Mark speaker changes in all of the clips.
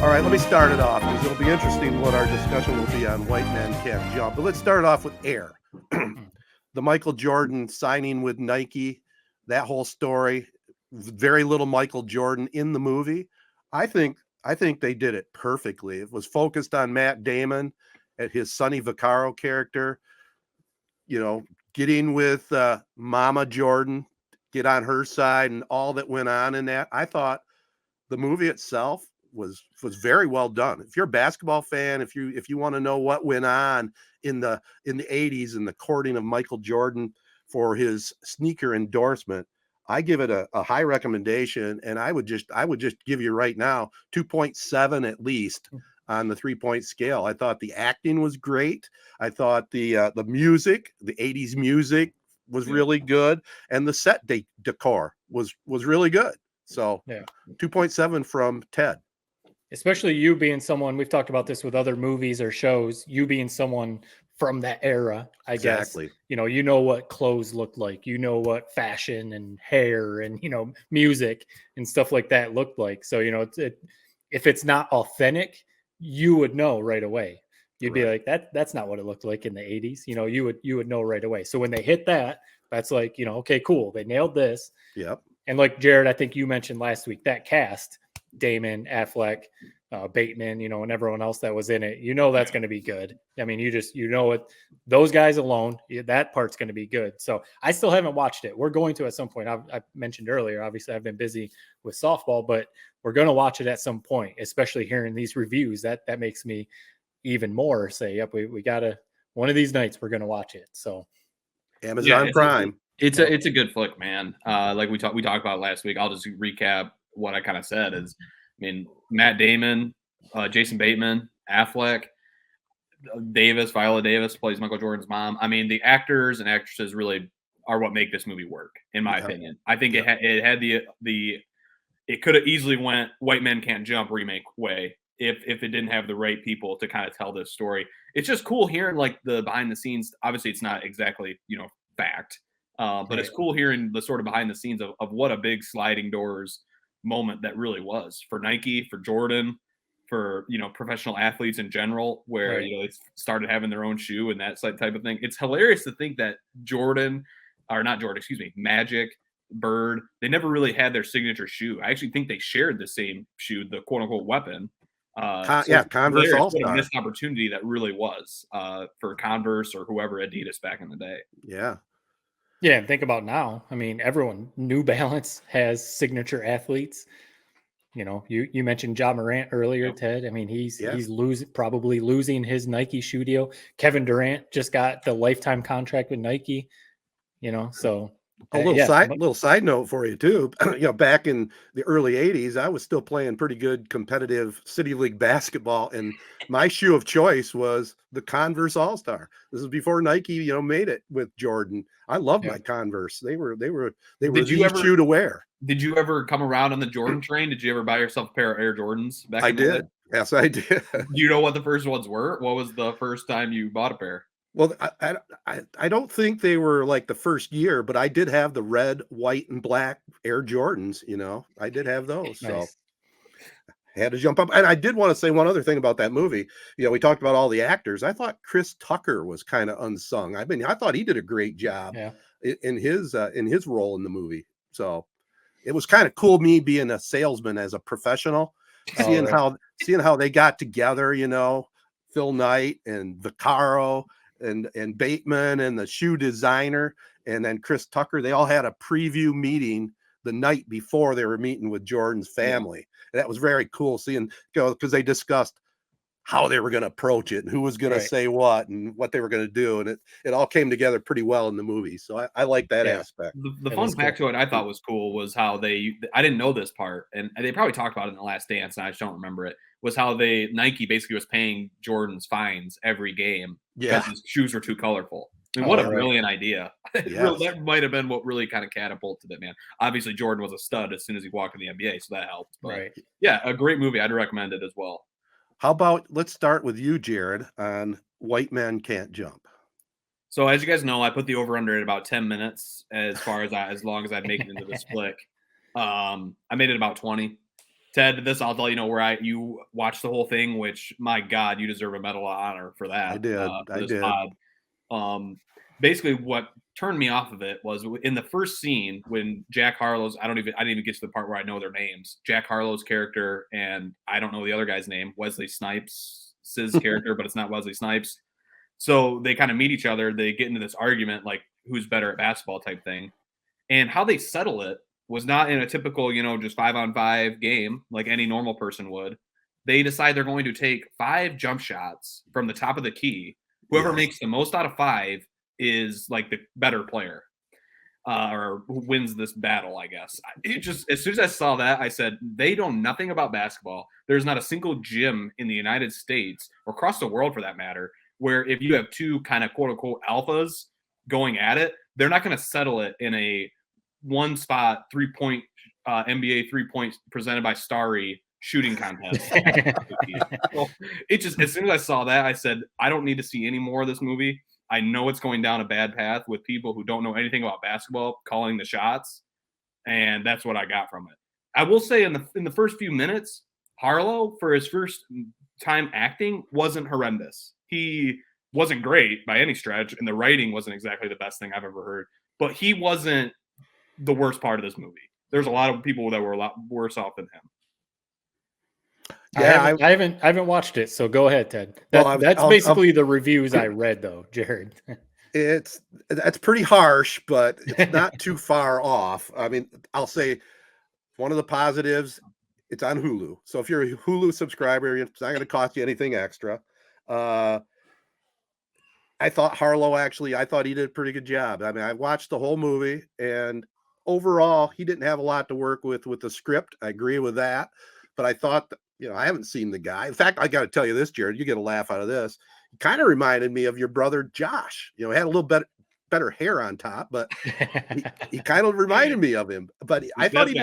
Speaker 1: All right, let me start it off because it'll be interesting what our discussion will be on White Men Can't Jump. But let's start off with Air. The Michael Jordan signing with Nike, that whole story, very little Michael Jordan in the movie. I think they did it perfectly. It was focused on Matt Damon at his Sonny Vaccaro character, getting with Mama Jordan, get on her side and all that went on in that. I thought the movie itself was very well done. If you're a basketball fan, if you want to know what went on in the 80s and the courting of Michael Jordan for his sneaker endorsement, I give it a high recommendation, and I would just give you right now 2.7 at least on the 3-point scale. I thought the acting was great. I thought the music, the 80s music was really good, and the set decor was really good. So 2.7 from Ted.
Speaker 2: Especially you being someone, we've talked about this with other movies or shows, you being someone from that era, I guess, you know what clothes looked like, what fashion and hair and, music and stuff like that looked like. So, if it's not authentic, you would know right away. You'd be like, that's not what it looked like in the 80s. You would know right away. So when they hit that, that's like, okay, cool. They nailed this.
Speaker 1: Yep.
Speaker 2: And like Jared, I think you mentioned last week, that cast, Damon, Affleck, Bateman, and everyone else that was in it, that's going to be good. I mean, it, those guys alone, that part's going to be good. So I still haven't watched it. We're going to at some point. I mentioned earlier, obviously I've been busy with softball, but we're going to watch it at some point, especially hearing these reviews. That makes me even more say, yep, we got to, one of these nights we're going to watch it. So
Speaker 1: Amazon Prime.
Speaker 3: It's a good flick, man. Like we talked about last week. I'll just recap what I kind of said is, Matt Damon, Jason Bateman, Affleck, Viola Davis plays Michael Jordan's mom. The actors and actresses really are what make this movie work, in my opinion. I think it had it could have easily went White Men Can't Jump remake way if it didn't have the right people to kind of tell this story. It's just cool hearing like the behind the scenes. Obviously, it's not exactly fact, but it's cool hearing the sort of behind the scenes of what a big sliding doors moment that really was for Nike, for Jordan, for professional athletes in general, where they started having their own shoe and that type of thing. It's hilarious to think that Magic, Bird, they never really had their signature shoe. I actually think they shared the same shoe, the quote unquote weapon.
Speaker 1: Converse All-Star.
Speaker 3: What a missed opportunity that really was for Converse or whoever, Adidas back in the day.
Speaker 2: Yeah, and think about now. Everyone, New Balance has signature athletes. You mentioned Ja Morant earlier, Ted. He's probably losing his Nike shoe deal. Kevin Durant just got the lifetime contract with Nike. So
Speaker 1: a little side note for you too. Back in the early 80s, I was still playing pretty good competitive City League basketball, and my shoe of choice was the Converse All-Star. This is before Nike, made it with Jordan. I love my Converse. They were the shoe to wear.
Speaker 3: Did you ever come around on the Jordan train? Did you ever buy yourself a pair of Air Jordans back in the day?
Speaker 1: Yes, I did.
Speaker 3: Do you know what the first ones were? What was the first time you bought a pair?
Speaker 1: Well, I don't think they were like the first year, but I did have the red, white, and black Air Jordans. I did have those. Nice. So I had to jump up. And I did want to say one other thing about that movie. We talked about all the actors. I thought Chris Tucker was kind of unsung. I thought he did a great job in his role in the movie. So it was kind of cool, me being a salesman as a professional, seeing how they got together. Phil Knight and Vaccaro and Bateman and the shoe designer and then Chris Tucker, they all had a preview meeting the night before they were meeting with Jordan's family. And that was very cool seeing, because they discussed how they were going to approach it and who was going to say what and what they were going to do. And it all came together pretty well in the movie. So I like that aspect.
Speaker 3: The fun fact to it I thought was cool was how I didn't know this part, and they probably talked about it in The Last Dance, and I just don't remember it, was how Nike basically was paying Jordan's fines every game because his shoes were too colorful. What a brilliant idea. That might have been what really kind of catapulted it, man. Obviously, Jordan was a stud as soon as he walked in the NBA, so that helped. But yeah, a great movie. I'd recommend it as well.
Speaker 1: How about let's start with you, Jared, on White Men Can't Jump.
Speaker 3: So as you guys know, I put the over-under at about 10 minutes as long as I'd make it into this flick. I made it about 20. Ted, this I'll tell you know where you watched the whole thing, which my God, you deserve a medal of honor for that.
Speaker 1: I did.
Speaker 3: For
Speaker 1: I
Speaker 3: this
Speaker 1: did.
Speaker 3: pod. Basically, what turned me off of it was in the first scene when Jack Harlow's. I didn't even get to the part where I know their names. Jack Harlow's character and I don't know the other guy's name. Wesley Snipes' character, but it's not Wesley Snipes. So they kind of meet each other. They get into this argument, like who's better at basketball type thing. And how they settle it was not in a typical, just 5-on-5 game like any normal person would. They decide they're going to take 5 jump shots from the top of the key. Whoever makes the most out of 5 is like the better player, or who wins this battle, I guess. It just, as soon as I saw that, I said, they know nothing about basketball. There's not a single gym in the United States or across the world for that matter, where if you have 2 kind of quote unquote alphas going at it, they're not going to settle it in a one spot 3-point NBA 3-point presented by Starry shooting contest. So it just, as soon as I saw that, I said, I don't need to see any more of this movie. I know it's going down a bad path with people who don't know anything about basketball calling the shots, and that's what I got from it. I will say in the first few minutes, Harlow, for his first time acting, wasn't horrendous. He wasn't great by any stretch, and the writing wasn't exactly the best thing I've ever heard, but he wasn't the worst part of this movie. There's a lot of people that were a lot worse off than him.
Speaker 2: Yeah, I haven't watched it, so go ahead, Ted. That's basically the reviews I read, though, Jared.
Speaker 1: That's pretty harsh, but it's not too far off. I mean, I'll say one of the positives, it's on Hulu. So if you're a Hulu subscriber, it's not going to cost you anything extra. I thought Harlow I thought he did a pretty good job. I mean, I watched the whole movie, and overall, he didn't have a lot to work with the script. I agree with that, but I thought that, I haven't seen the guy. In fact, I got to tell you this, Jared, you get a laugh out of this. He kind of reminded me of your brother Josh. He had a little better hair on top, but he kind of reminded me of him. But I thought he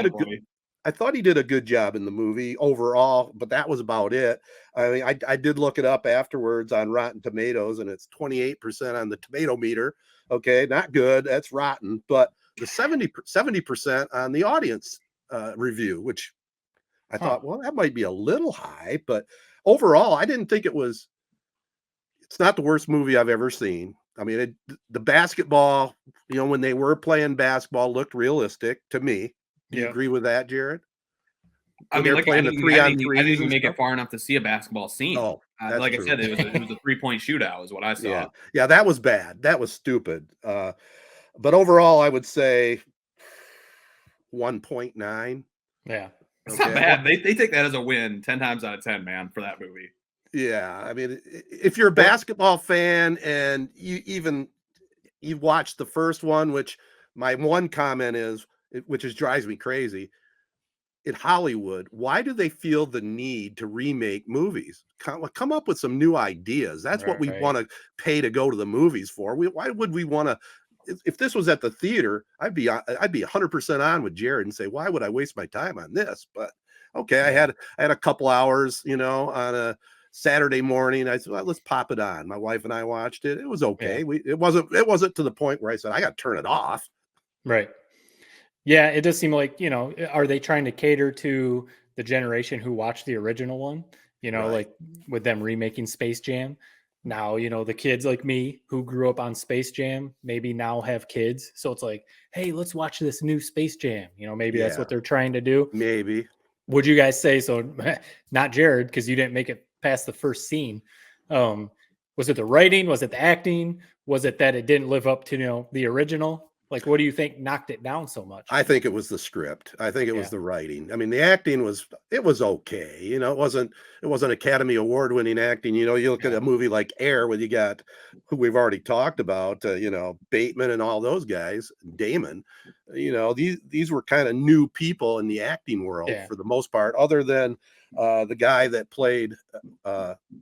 Speaker 1: did a good job in the movie overall, but that was about it. I mean, I did look it up afterwards on Rotten Tomatoes, and it's 28% on the tomato meter. Okay, not good. That's rotten. But the 70% on the audience review, which I thought, well, that might be a little high, but overall, I didn't think it's not the worst movie I've ever seen. I mean, the basketball, when they were playing basketball looked realistic to me. Do you agree with that, Jared?
Speaker 3: I mean, I didn't even make it far enough to see a basketball scene.
Speaker 1: Oh,
Speaker 3: like true. I said, it was a 3-point shootout is what I saw.
Speaker 1: Yeah, that was bad. That was stupid. But overall, I would say 1.9.
Speaker 2: Yeah.
Speaker 3: It's not bad. They take that as a win 10 times out of 10, man, for that movie.
Speaker 1: Yeah. I mean, if you're a basketball fan and you've watched the first one, which my one comment is, which drives me crazy, in Hollywood, why do they feel the need to remake movies? Come up with some new ideas. That's what we want to pay to go to the movies for. Why would we want to? If this was at the theater, I'd be 100% on with Jared and say, why would I waste my time on this? But okay, I had a couple hours, on a Saturday morning. I said, well, let's pop it on. My wife and I watched it. It was okay. Yeah. It wasn't to the point where I said I got to turn it off.
Speaker 2: Right. Yeah, it does seem like, are they trying to cater to the generation who watched the original one? Like with them remaking Space Jam. Now, the kids like me who grew up on Space Jam maybe now have kids. So it's like, hey, let's watch this new Space Jam. Maybe that's what they're trying to do.
Speaker 1: Maybe.
Speaker 2: Would you guys say so? Not Jared, because you didn't make it past the first scene. Was it the writing? Was it the acting? Was it that it didn't live up to, the original? Like, what do you think knocked it down so much?
Speaker 1: I think it was the script. I think it was the writing. I mean, the acting was okay. It wasn't Academy Award winning acting. You look at a movie like Air, where you got who we've already talked about, Bateman and all those guys, Damon. These were kind of new people in the acting world for the most part, other than the guy that played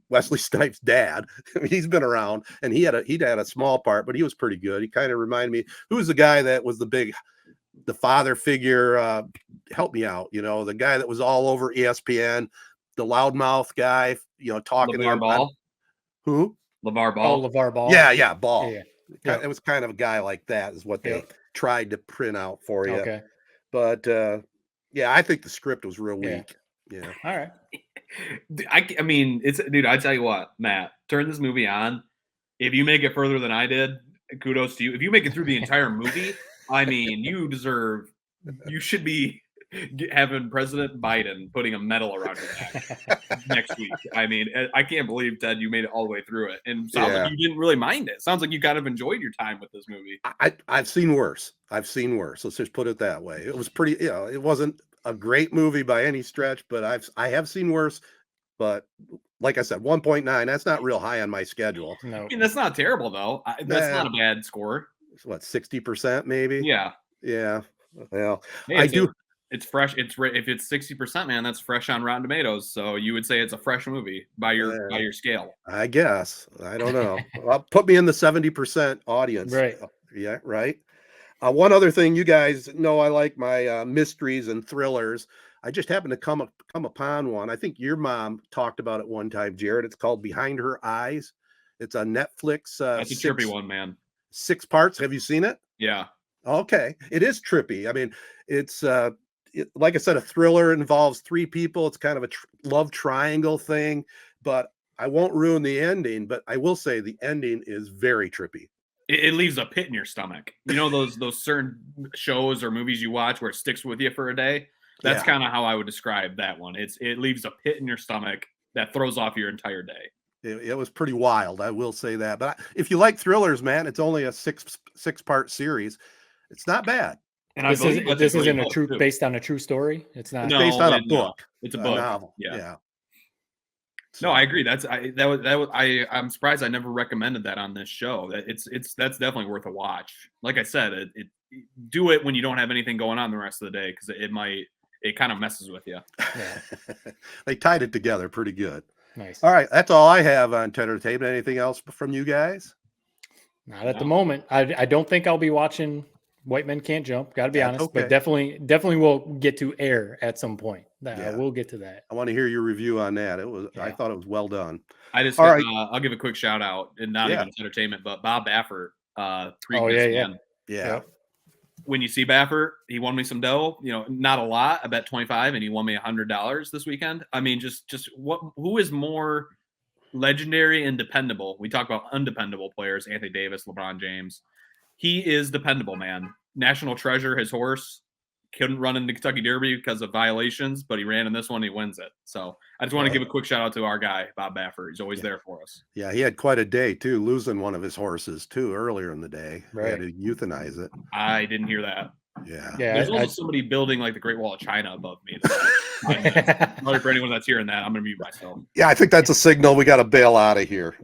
Speaker 1: Wesley Snipes' dad. He's been around, and he had a small part, but he was pretty good. He kind of reminded me, who was the guy that was the father figure? Help me out. The guy that was all over ESPN, the loudmouth guy, talking.
Speaker 3: LeVar Ball.
Speaker 1: Who?
Speaker 3: LeVar Ball.
Speaker 2: Oh, LeVar Ball.
Speaker 1: Yeah, Ball.
Speaker 2: Yeah.
Speaker 1: It was kind of a guy like that is what they tried to print out for you.
Speaker 2: Okay.
Speaker 1: But I think the script was real weak. Yeah.
Speaker 2: All right.
Speaker 3: I mean, it's dude. I tell you what, Matt, turn this movie on. If you make it further than I did, kudos to you. If you make it through the entire movie, I mean, you deserve. You should be having President Biden putting a medal around your neck next week. I mean, I can't believe, Ted, you made it all the way through it, and sounds like you didn't really mind it. Sounds like you kind of enjoyed your time with this movie.
Speaker 1: I've seen worse. I've seen worse. Let's just put it that way. It was pretty. It wasn't a great movie by any stretch, but I have seen worse. But like I said, 1.9. That's not real high on my schedule.
Speaker 2: No,
Speaker 3: I mean, that's not terrible though. That's not a bad score.
Speaker 1: What, 60% maybe?
Speaker 3: Yeah.
Speaker 1: Yeah. Well,
Speaker 3: hey,
Speaker 1: I do.
Speaker 3: It's fresh. If it's 60%, man, that's fresh on Rotten Tomatoes. So you would say it's a fresh movie by your scale.
Speaker 1: I guess. I don't know. Well, put me in the 70% audience.
Speaker 2: Right.
Speaker 1: Yeah. Right. One other thing, you guys know I like my mysteries and thrillers. I just happened to come upon one. I think your mom talked about it one time, Jared. It's called Behind Her Eyes. It's a Netflix.
Speaker 3: That's a trippy one, man.
Speaker 1: 6 parts. Have you seen it?
Speaker 3: Yeah.
Speaker 1: Okay. It is trippy. I mean, it's like I said, a thriller. It involves 3 people. It's kind of a love triangle thing, but I won't ruin the ending. But I will say the ending is very trippy.
Speaker 3: It leaves a pit in your stomach. You know those certain shows or movies you watch where it sticks with you for a day. That's kind of how I would describe that one. It leaves a pit in your stomach that throws off your entire day.
Speaker 1: It was pretty wild, I will say that. But if you like thrillers, man, it's only a 6-part series. It's not bad.
Speaker 2: And this isn't based on a true story. It's not
Speaker 1: based on a book.
Speaker 3: It's a book.
Speaker 1: Novel.
Speaker 3: Yeah.
Speaker 1: So,
Speaker 3: no, I agree. I'm surprised I never recommended that on this show. That's definitely worth a watch. Like I said, do it when you don't have anything going on the rest of the day because it kind of messes with you.
Speaker 2: Yeah.
Speaker 1: They tied it together pretty good.
Speaker 2: Nice.
Speaker 1: All right, that's all I have on Tedertainment. Anything else from you guys?
Speaker 2: Not at the moment. I don't think I'll be watching White Men Can't Jump. Got to be honest,
Speaker 1: okay.
Speaker 2: But definitely will get to air at some point. We'll get to that.
Speaker 1: I want to hear your review on that. I thought it was well done.
Speaker 3: I'll give a quick shout out, and not even entertainment, but Bob Baffert.
Speaker 1: Yeah.
Speaker 3: When you see Baffert, he won me some dough. You know, not a lot. I bet 25, and he won me $100 this weekend. I mean, who is more legendary and dependable? We talk about undependable players: Anthony Davis, LeBron James. He is dependable, man. National treasure. His horse couldn't run in the Kentucky Derby because of violations, but he ran in this one. He wins it. So I just want to give a quick shout out to our guy, Bob Baffert. He's always there for us.
Speaker 1: Yeah, he had quite a day too, losing one of his horses too earlier in the day.
Speaker 2: Right.
Speaker 1: He had to euthanize it.
Speaker 3: I didn't hear that.
Speaker 1: Yeah.
Speaker 3: There's also somebody building like the Great Wall of China above me. Sorry for anyone that's hearing that. I'm going to mute myself.
Speaker 1: Yeah, I think that's a signal we got to bail out of here.